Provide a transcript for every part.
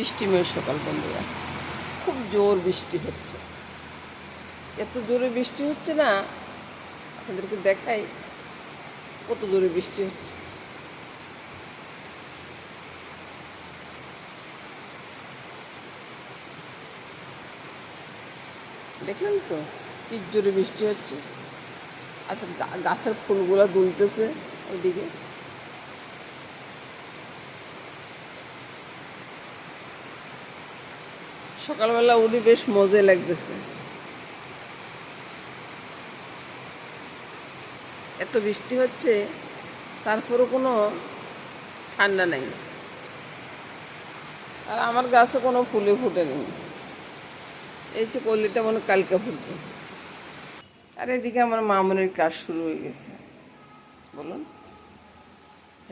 বৃষ্টিময় সকাল বন্ধুরা, খুব জোর বৃষ্টি হচ্ছে। এত জোরে বৃষ্টি হচ্ছে না, আপনাদেরকে দেখাই কত জোরে বৃষ্টি হচ্ছে। দেখলেন তো কি জোরে বৃষ্টি হচ্ছে। আচ্ছা, গাছের ফুলগুলো দুলতেছে ওইদিকে। সকালবেলা উঠে বেশ মজা লাগতেছে। এত বৃষ্টি হচ্ছে, তারপরও কোনো ঠান্ডা নাই। আর আমার গাছে কোনো ফুলে ফুটেনি। এই যে কলিটা মনে কালকে ফুটবে। আর এদিকে আমার মামুনের কাজ শুরু হয়ে গেছে। বলুন,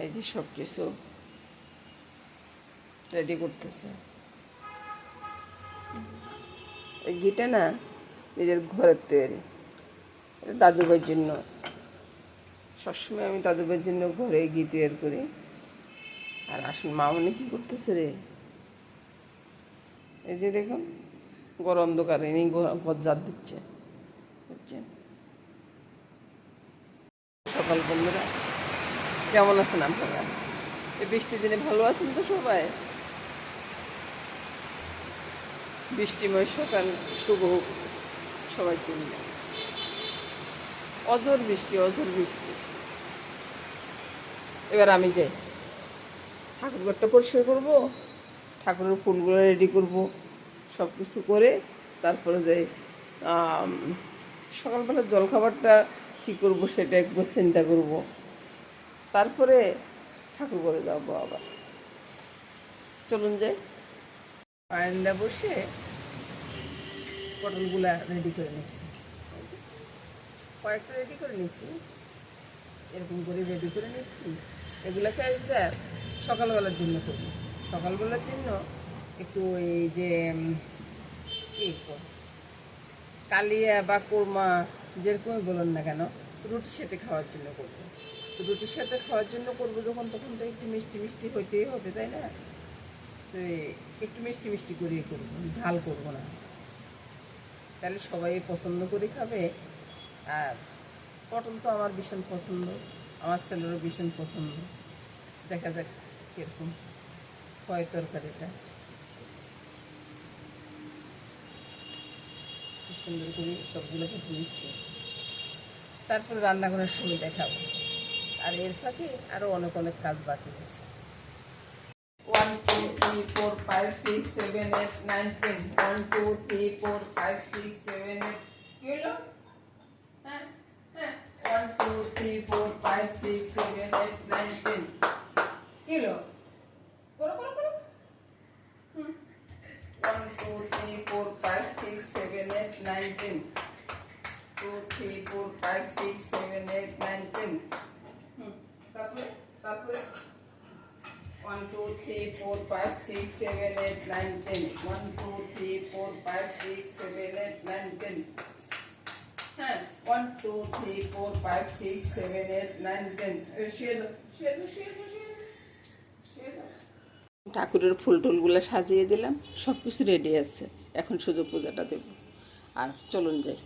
এই যে সব কিছু রেডি করতেছে। এই ঘিটা না নিজের ঘরের তৈরি, দাদুভাইয়ের জন্য। সবসময় আমি দাদুভাইয়ের জন্য ঘরে ঘি তৈরি করি। আর আসুন মামনি কি করতেছে রে, এই যে দেখুন ঘর অন্ধকারে ইনি ঘর জাত দিচ্ছে, বুঝছেন। সকাল বন্ধুরা, কেমন আছেন আপনারা? এই বৃষ্টির দিনে ভালো আছেন তো সবাই? বৃষ্টিময় সকাল শুভ হোক সবাই জন্য। অঝোর বৃষ্টি, অঝোর বৃষ্টি। এবার আমি যাই ঠাকুর ঘরটা পরিষ্কার করবো, ঠাকুরের ফুলগুলো রেডি করব, সব কিছু করে তারপরে যাই সকালবেলা জলখাবারটা কী করবো সেটা একবার চিন্তা করব। তারপরে ঠাকুর ঘরে যাবো আবার। চলুন যাই। বারান্দা বসে পটলগুলা রেডি করে নিচ্ছি। কয়েকটা রেডি করে নিচ্ছি, এরকম করে রেডি করে নিচ্ছি। এগুলোকে আজকে সকালবেলার জন্য করব। সকালবেলার জন্য একটু এই যে কালিয়া বা কোরমা যেরকমই বলুন না কেন, রুটির সাথে খাওয়ার জন্য করবো। রুটির সাথে খাওয়ার জন্য করবো যখন, তখন তো একটু মিষ্টি মিষ্টি হইতেই হবে, তাই না? তো একটু মিষ্টি মিষ্টি করেই করবো, ঝাল করবো না। তাহলে সবাই পছন্দ করে খাবে। আর পটল তো আমার ভীষণ পছন্দ, আমার ছেলেরও ভীষণ পছন্দ। দেখা যাক কীরকম হয় তরকারিটা। সুন্দর করে সবগুলো কেটে নিচ্ছি, তারপর রান্না করার সময় দেখাবো। আর এর ফাঁকে আরও অনেক অনেক কাজ বাকি আছে। 1 2 3 4 5 6 7 8 9 10 1 2 3 4 5 6 7 8 কি হলো? হ্যাঁ হ্যাঁ 1 2 3 4 5 6 7 8 9 10 কি হলো? করো করো করো। 1 2 3 4 5 6 7 8 9 10 2 3 4 5 6 7 8 9 10 তারপরে তারপরে 1 2 3 4 5 6 7 8 9 10 1 2 3 4 5 6 7 8 9 10 হ্যাঁ 1 2 3 4 5 6 7 8 9 10 শুয়ে যাও শুয়ে যাও শুয়ে যাও শুয়ে যাও শুয়ে যাও। ঠাকুরের ফুল টুলগুলো সাজিয়ে দিলাম, সব কিছু রেডি আছে। এখন শুধু পূজাটা দেব। আর চলুন যাই।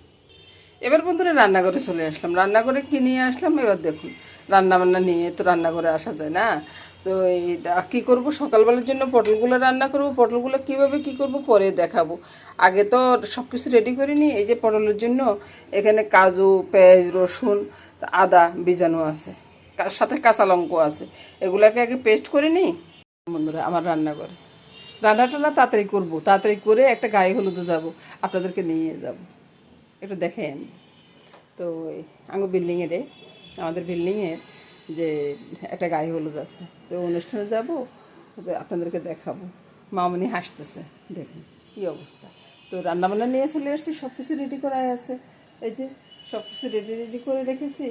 এবার বন্ধুরা রান্নাঘরে চলে আসলাম। রান্নাঘরে কি নিয়ে আসলাম এবার দেখুন। রান্নাবান্না নিয়ে তো রান্নাঘরে আসা যায় না। তো এই কী করবো, সকালবেলার জন্য পটলগুলো রান্না করব। পটলগুলো কীভাবে কী করব পরে দেখাবো। আগে তো সব কিছু রেডি করে নিই। এই যে পটলের জন্য এখানে কাজু, পেঁয়াজ, রসুন, আদা ভিজানো আছে, সাথে কাঁচা লঙ্কা আছে। এগুলোকে আগে পেস্ট করে নিই বন্ধুরা। আমার রান্নাঘরে রান্নাটা না তাড়াতাড়ি করবো, তাড়াতাড়ি করে একটা গায়ে হলুদে যাব, আপনাদেরকে নিয়ে যাব, একটু দেখেন। তো আমার বিল্ডিংয়ের, আমাদের বিল্ডিংয়ের যে একটা গায়ে হলুদ আছে, তো অনুষ্ঠানে যাব, আপনাদেরকে দেখাবো। মামনি হাসতেছে, দেখুন কী অবস্থা। তো রান্নাবান্না নিয়ে চলে আসছি, সব কিছু রেডি করা আছে। এই যে সব কিছু রেডি করে রেখেছি।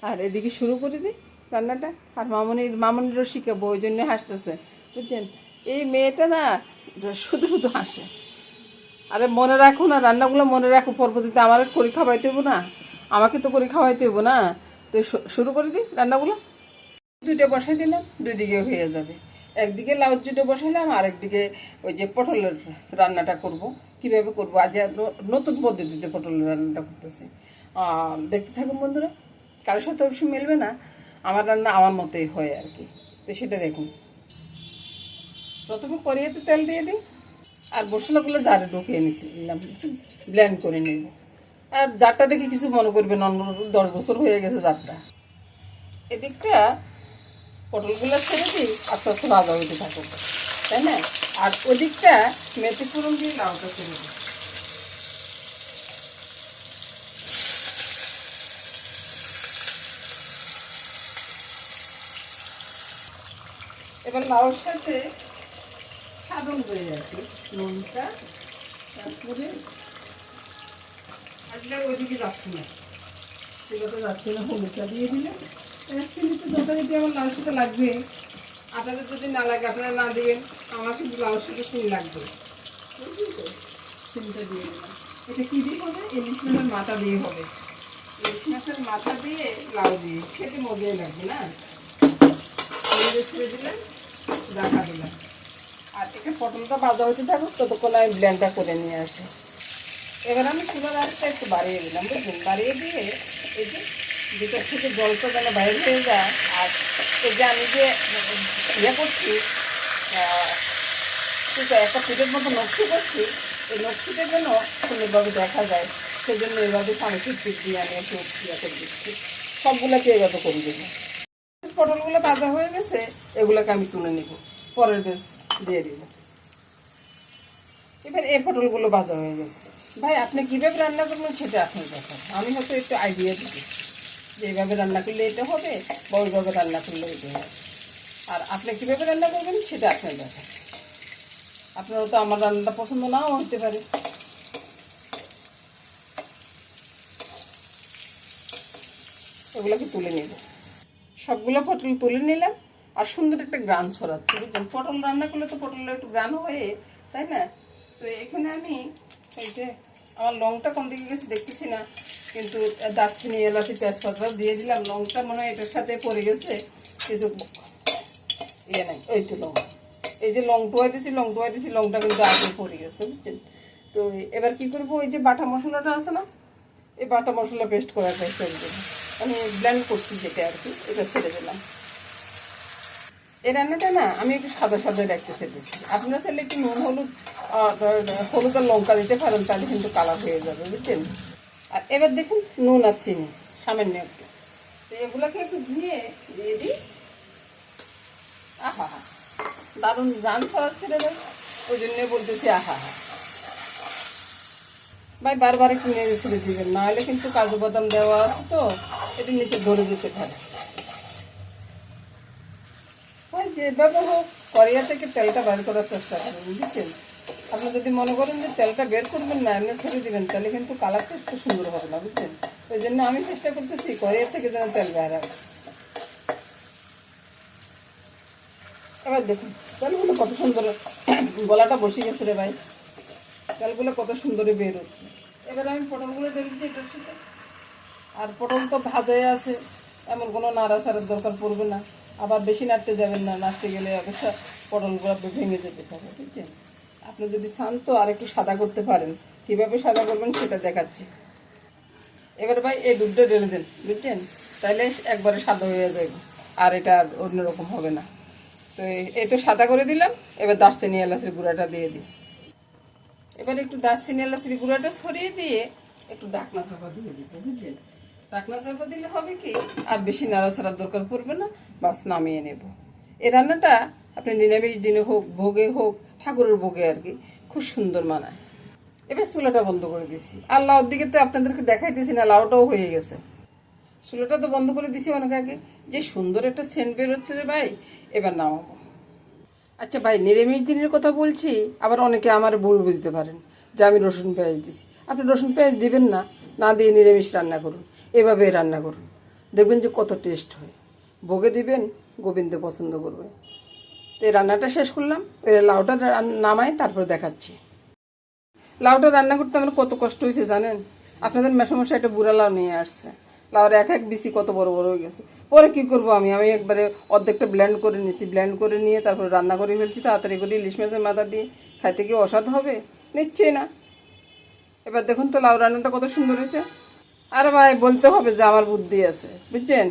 আর এদিকে শুরু করে দিই রান্নাটা। আর মামনিরও শিখাবো, ওই জন্যে হাসতেছে, বুঝছেন। এই মেয়েটা না শুধু শুধু হাসে। আরে মনে রাখো না, রান্নাগুলো মনে রাখো, পরবর্তীতে আমার করে খাওয়াইতে হবো না, আমাকে তো করে খাওয়াইতে হবো না। তো শুরু করে দিই রান্নাগুলো। দুইটা বসাই দিলাম, দুই দিকে হয়ে যাবে। একদিকে লাউ চিটে বসালাম, আর একদিকে ওই যে পটলের রান্নাটা করব। কিভাবে করব আজ নতুন পদ্ধতিতে পটলের রান্নাটা করতেছি, দেখতে থাকুন বন্ধুরা। কারোর সাথে অবশ্যই মিলবে না, আমার রান্না আমার মতোই হয় আর কি। তো সেটা দেখুন। প্রথমে কড়াইতে তেল দিয়ে দিই, আর মশলাগুলো জারে ঢুকিয়ে নিলাম, ব্লেন্ড করে নেব। আর জারটা দেখে কিছু মনে করবেন, অন্য 10 বছর হয়ে গেছে জারটা। এদিকটা পটলগুলো ছেড়ে দিই, আস্তে আস্তে ভাজা হইতে থাকুক, তাই না? আর ওদিকটা মেথি ফোড়ন দিয়ে লাউটা ছেড়ে দিই। এবার লাউর সাথে স্বাদ অনুযায়ী আর কি নুনটা, তারপরে আজকে ওইদিকে যাচ্ছি না, সেটাতে যাচ্ছি না, হলুদটা দিয়ে দিলে চিনিতে তরকারি দিয়ে আমার লাউর সাথে লাগবে। আপনাদের যদি না লাগে আপনারা না দিবেন, আমার কিন্তু লাউর সাথে চিনি লাগবে, বুঝলি তো? চিনিটা দিয়ে দিলাম। এটা কী দিয়ে হবে? ইলিশ মাছের মাথা দিয়ে হবে। ইলিশ মাছের মাথা দিয়ে লাউ দিয়ে খেতে মজাই লাগবে না? ছেড়ে দিলাম, রাখা দিলাম। আর এটা পটলটা ভাজা হতে থাকুক, ততক্ষণ আমি ব্লেন্ডটা করে নিয়ে আসি। এবার আমি চুলার আঁচটা একটু বাড়িয়ে দিলাম, বুঝলেন? বাড়িয়ে দিয়ে এই যে ভিতর থেকে জলটা যেন বাইরে হয়ে যায়। আর এই যে আমি যে ইয়ে করছি, একটা পিঠের মতো নকশি করছি, এই নকশিটা যেন সুন্দরভাবে দেখা যায়, সেই জন্য এভাবে সামনের পিঠ দিয়ে আমি একটু ইয়ে করে দিচ্ছি। সবগুলোকে এভাবে করে দেবো। পটলগুলো ভাজা হয়ে গেছে, এগুলোকে আমি তুলে নেব, পরের বেশ দিয়ে দিব। এবার এই পটলগুলো ভাজা হয়ে গেছে। ভাই আপনি কীভাবে রান্না করবেন সেটা আপনি দেখান, আমি হয়তো একটু আইডিয়া দিচ্ছি যে এইভাবে রান্না করলে এটা হবে বা ওইভাবে রান্না করলে এটা হবে। আর আপনি কীভাবে রান্না করবেন সেটা আপনি দেখান। আপনারও তো আমার রান্নাটা পছন্দ নাও হতে পারে। এগুলোকে তুলে নেব, সবগুলো পটল তুলে নিলাম। আর সুন্দর একটা গ্রান ছড়াচ্ছে, বুঝলেন? পটল রান্না করলে তো পটলের একটু গ্রান হয়ে, তাই না? তো এখানে আমি এই যে আমার লংটা কোন দিকে গেছে দেখতেছি না, কিন্তু দারচিনি এলাচি তেজপাতা দিয়ে দিলাম। লংটা মনে হয় এটার সাথে পড়ে গেছে, কিছু ইয়ে নাই। ওই তো লং, এই যে লং টোয়া দিয়েছি, লংটা কিন্তু আগে পড়ে গেছে, বুঝছেন? তো এবার কি করবো, ওই যে বাটা মশলাটা আছে না, এই বাটা মশলা পেস্ট করাটা ছেড়ে দেবো। আমি ব্লেন্ড করছি যেটা আর কি, এটা ছেড়ে দিলাম। এই রান্নাটা না আমি একটু সাদা সাদা রাখতে চেয়েছি। আপনারা চাইলে একটু নুন হলুদ আর লঙ্কা দিতে পারেন, তাহলে কিন্তু কালার হয়ে যাবে, বুঝছেন? আর এবার দেখুন নুন আর চিনি সামান্য একটু, তো এগুলোকে একটু ধুয়ে দিয়ে দিই। আহা হা, দারুণ রান ছড়াচ্ছে রে ভাই, ওই জন্যে বলতেছি আহা হা। ভাই বারবার একটু নেড়ে ছেড়ে দিবেন, নাহলে কিন্তু কাজু বাদাম দেওয়া আছে তো, এটা নিচে ধরে যেতে পারে। ভাই যেভাবে হোক কড়াইয়া থেকে তেলটা বের করার চেষ্টা করবেন, বুঝছেন? আপনি যদি মনে করেন যে তেলটা বের করবেন না, এমনি ছেড়ে দিবেন, তাহলে কিন্তু কালারটা একটু সুন্দর হবে না, বুঝছেন? ওই জন্য আমি চেষ্টা করতেছি কড়াইয়া থেকে যেন তেল বের হয়। এবার দেখুন তেলগুলো কত সুন্দর, গলাটা বসে গেছে রে ভাই, তেলগুলো কত সুন্দরে বের হচ্ছে। এবার আমি পটলগুলো ঢেলে দিই এটার সাথে। আর পটল তো ভাজাই আছে, এমন কোনো নাড়াচাড়ার দরকার পড়বে না। আবার বেশি নাড়তে যাবেন না, নাড়তে গেলে অবশ্য পটলগুলো ভেঙে যেতে পারে, বুঝছেন? আপনি যদি চান তো আর একটু সাদা করতে পারেন, কীভাবে সাদা করবেন সেটা দেখাচ্ছি। এবার ভাই এই দুধটা ঢেলে দেন, বুঝছেন? তাইলে একবারে সাদা হয়ে যাবে, আর এটা অন্যরকম হবে না। তো এটা সাদা করে দিলাম। এবার দারচিনি এলাচের গুঁড়াটা দিয়ে দিই। এবার একটু দারচিনি এলাচের গুঁড়াটা ছড়িয়ে দিয়ে একটু ঢাকনা চাপা দিয়ে দিব, বুঝছেন? ঢাকনা চাপা দিলে হবে কি, আর বেশি নাড়াচাড়ার দরকার পড়বে না, বাস নামিয়ে নেব। এই রান্নাটা আপনি নিরামিষ দিনে হোক, ভোগে হোক, ঠাকুরের ভোগে আর কি, খুব সুন্দর মানায়। এবার চুলাটা বন্ধ করে দিছি। আর লাউর দিকে তো আপনাদেরকে দেখাইতেছি না, লাউটাও হয়ে গেছে। চুলাটা তো বন্ধ করে দিছি অনেক আগে। যে সুন্দর একটা সেন্ট বের হচ্ছে রে ভাই, এবার নামাবো। আচ্ছা ভাই, নিরামিষ দিনের কথা বলছি, আবার অনেকে আমার ভুল বুঝতে পারেন যে আমি রসুন পেঁয়াজ দিছি। আপনি রসুন পেঁয়াজ দিবেন না, না দিয়ে নিরামিষ রান্না করুন, এভাবে রান্না করুন, দেখবেন যে কত টেস্ট হয়। ভোগে দিবেন, গোবিন্দ পছন্দ করবে। তো এই রান্নাটা শেষ করলাম, এবার লাউটা নামাই তারপর দেখাচ্ছি। লাউটা রান্না করতে আমার কত কষ্ট হয়েছে জানেন? আপনাদের মেশামশাই একটা বুড়া লাউ নিয়ে আসছে, লাউর এক এক বিচি কত বড় বড় হয়ে গেছে। পরে কি করব আমি একবারে অর্ধেকটা ব্লেন্ড করে নিছি, ব্লেন্ড করে নিয়ে তারপর রান্না করে ফেলছি তাড়াতাড়ি করে ইলিশ মাছের মাথা দিয়ে। খাইতে কি অস্বাদ হবে? নিশ্চয়ই না। এবার দেখুন তো লাউ রান্নাটা কত সুন্দর হয়েছে। আরে ভাই বলতে হবে যে আমার বুদ্ধি আছে, বুঝছেন?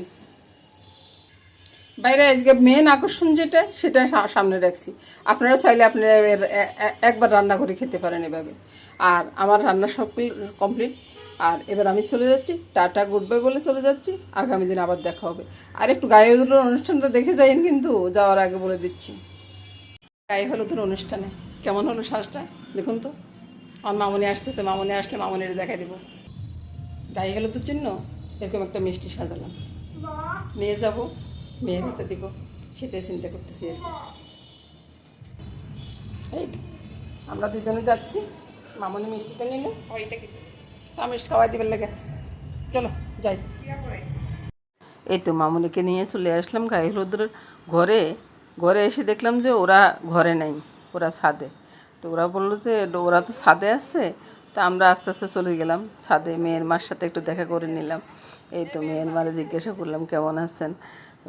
বাইরে আজকে মেন আকর্ষণ যেটা সেটা সামনে রাখছি। আপনারা চাইলে আপনারা একবার রান্না করে খেতে পারেন এভাবে। আর আমার রান্না সব কমপ্লিট। আর এবার আমি চলে যাচ্ছি, টাটা গুড বাই বলে চলে যাচ্ছি। আগামী দিন আবার দেখা হবে। আর একটু গায়ে হলুদের অনুষ্ঠানটা দেখে যাইন কিন্তু, যাওয়ার আগে বলে দিচ্ছি। গায়ে হলুদের অনুষ্ঠানে কেমন হলো শ্বাসটা দেখুন তো। আমার মামনি আসতেছে, মামনি আসলে মামনির দেখাই দেবো। গায়ে হলুদের জন্য এরকম একটা মিষ্টি সাজালাম, নিয়ে যাব, মেয়ের হাতে দিব, সেটাই চিন্তা করতেছি আর কি। এই তো আমরা দুজনে যাচ্ছি, মামনি মিষ্টিটা নিল, চামিচ খাওয়াই দিবেন লেগে। চলো যাই। এই তো মামনিকে নিয়ে চলে আসলাম গায়ে হলুদের ঘরে। ঘরে এসে দেখলাম যে ওরা ঘরে নাই, ওরা ছাদে। তো ওরা বললো যে ওরা তো ছাদে আছে। তা আমরা আস্তে আস্তে চলে গেলাম ছাদে, মেয়ের মার সাথে একটু দেখা করে নিলাম। এই তো মেয়ের মারে জিজ্ঞাসা করলাম কেমন আছেন।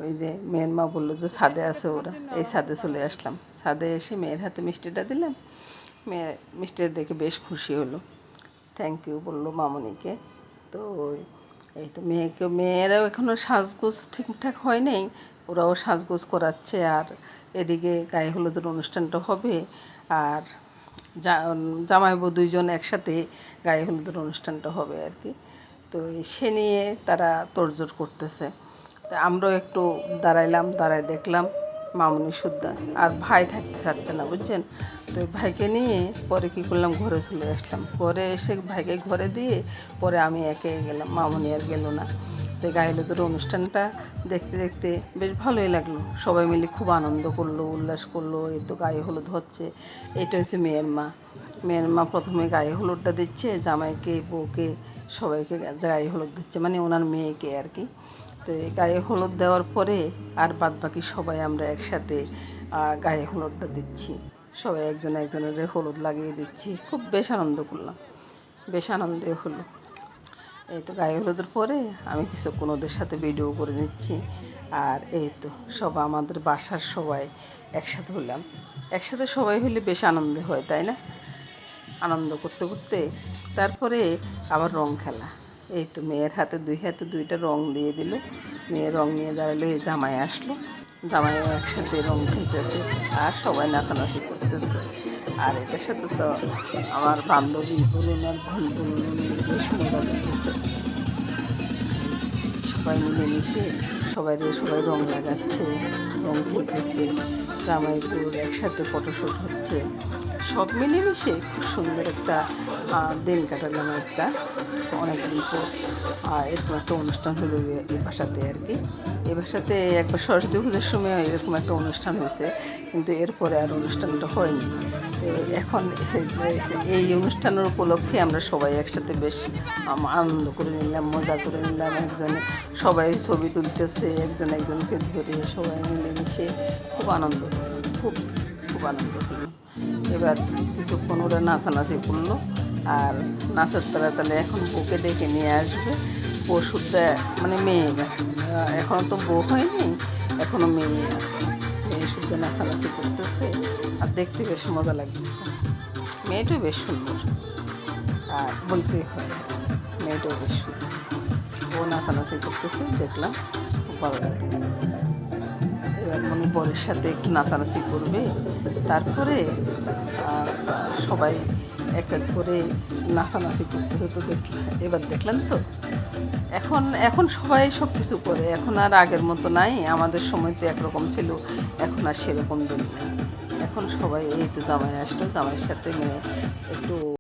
ওই যে মেয়ের মা বললো যে ছাদে আছে ওরা। এই ছাদে চলে আসলাম, ছাদে এসে মেয়ের হাতে মিষ্টিটা দিলাম। মেয়ে মিষ্টিটা দেখে বেশ খুশি হলো, থ্যাংক ইউ বললো মামনিকে। তো এই তো মেয়েরাও এখনও সাজগোজ ঠিকঠাক হয় নাই, ওরাও সাজগোজ করাচ্ছে। আর এদিকে গায়ে হলুদের অনুষ্ঠানটা হবে, আর জামাইবু দুইজন একসাথে গায়ে হলুদের অনুষ্ঠানটা হবে আর কি। তো সে নিয়ে তারা তোড়জোড় করতেছে। তো আমরাও একটু দাঁড়াইলাম, দাঁড়ায় দেখলাম মামনি সুদ্ধা আর ভাই থাকতে চাচ্ছে না, বুঝছেন? তো ভাইকে নিয়ে পরে কী করলাম, ঘরে চলে আসলাম। ঘরে এসে ভাইকে ঘরে দিয়ে পরে আমি একে গেলাম, মামনি আর গেল না। তো গায়ে হলুদের অনুষ্ঠানটা দেখতে দেখতে বেশ ভালোই লাগলো। সবাই মিলে খুব আনন্দ করলো, উল্লাস করলো। এই তো গায়ে হলুদ হচ্ছে। এটা হচ্ছে মেয়ের মা। মেয়ের মা প্রথমে গায়ে হলুদটা দিচ্ছে, জামাইকে, বউকে, সবাইকে গায়ে হলুদ দিচ্ছে, মানে ওনার মেয়েকে আর কি। তো গায়ে হলুদ দেওয়ার পরে আর বাদ বাকি সবাই আমরা একসাথে গায়ে হলুদটা দিচ্ছি। সবাই একজন একজনের হলুদ লাগিয়ে দিচ্ছি। খুব বেশ আনন্দ করলাম, বেশ আনন্দে হলো। এই তো গায়ে হলুদের পরে আমি কিছুক্ষণ ওদের সাথে ভিডিও করে নিচ্ছি। আর এই তো সব আমাদের বাসার সবাই একসাথে হলাম। একসাথে সবাই হলে বেশ আনন্দ হয়, তাই না? আনন্দ করতে করতে তারপরে আবার রং খেলা। এই তো মেয়ের হাতে দুইটা রং দিয়ে দিল। মেয়ে রং নিয়ে দাঁড়ালো, এই জামাই আসলো, জামাইও একসাথে রং খেলতেছে আর সবাই নাচানাচি করতেছে। আর এটার সাথে তো আমার বান্ধবী বলুন আর বোন বলুন বেশ মজা করতেছে। সবাই মিলেমিশে সবাই রং লাগাচ্ছে, রং খেলতেছে, জামাই বউর একসাথে ফটোশ্যুট হচ্ছে। সব মিলেমিশে খুব সুন্দর একটা দিন কাটালাম আজকাল অনেকদিন পর। এরকম একটা অনুষ্ঠান হলো এই বাসাতে আর কি। এই বাসাতে একবার সরস্বতী পুজোর সময় এরকম একটা অনুষ্ঠান হয়েছে, কিন্তু এরপরে আর অনুষ্ঠানটা হয়নি। এখন এই অনুষ্ঠানের উপলক্ষে আমরা সবাই একসাথে বেশ আনন্দ করে নিলাম, মজা করে নিলাম। সবাই ছবি তুলতেছে, একজন একজনকে ধরে সবাই মিলেমিশে খুব আনন্দ, খুব খুব আনন্দ হলো। এবার কিছুক্ষণ ওরা নাচানাচি করলো। আর নাচের তালে এখন বউকে ডেকে নিয়ে আসবে। বউ শুদ্ধা মানে মেয়ে, এখনও তো বউ হয়নি, এখনও মেয়ে আছে। মেয়ে শুদ্ধা নাচানাচি করতেছে আর দেখতে বেশ মজা লাগতেছে। মেয়েটাও বেশ সুন্দর, আর বলতেই হয় মেয়েটাও বেশ সুন্দর। ও নাচানাচি করতেছে দেখলাম, খুব ভালো লাগে। এবার মানে বরের সাথে একটু নাচানাচি করবে, তারপরে সবাই এক এক করে নাচানাচি করতেছে। তো এবার দেখলেন তো এখন সবাই সব কিছু করে। এখন আর আগের মতো নাই, আমাদের সময় তো একরকম ছিল, এখন আর সেরকম দিন নেই। এখন সবাই এই তো জামাই আসলো, জামাইয়ের সাথে মেয়ে একটু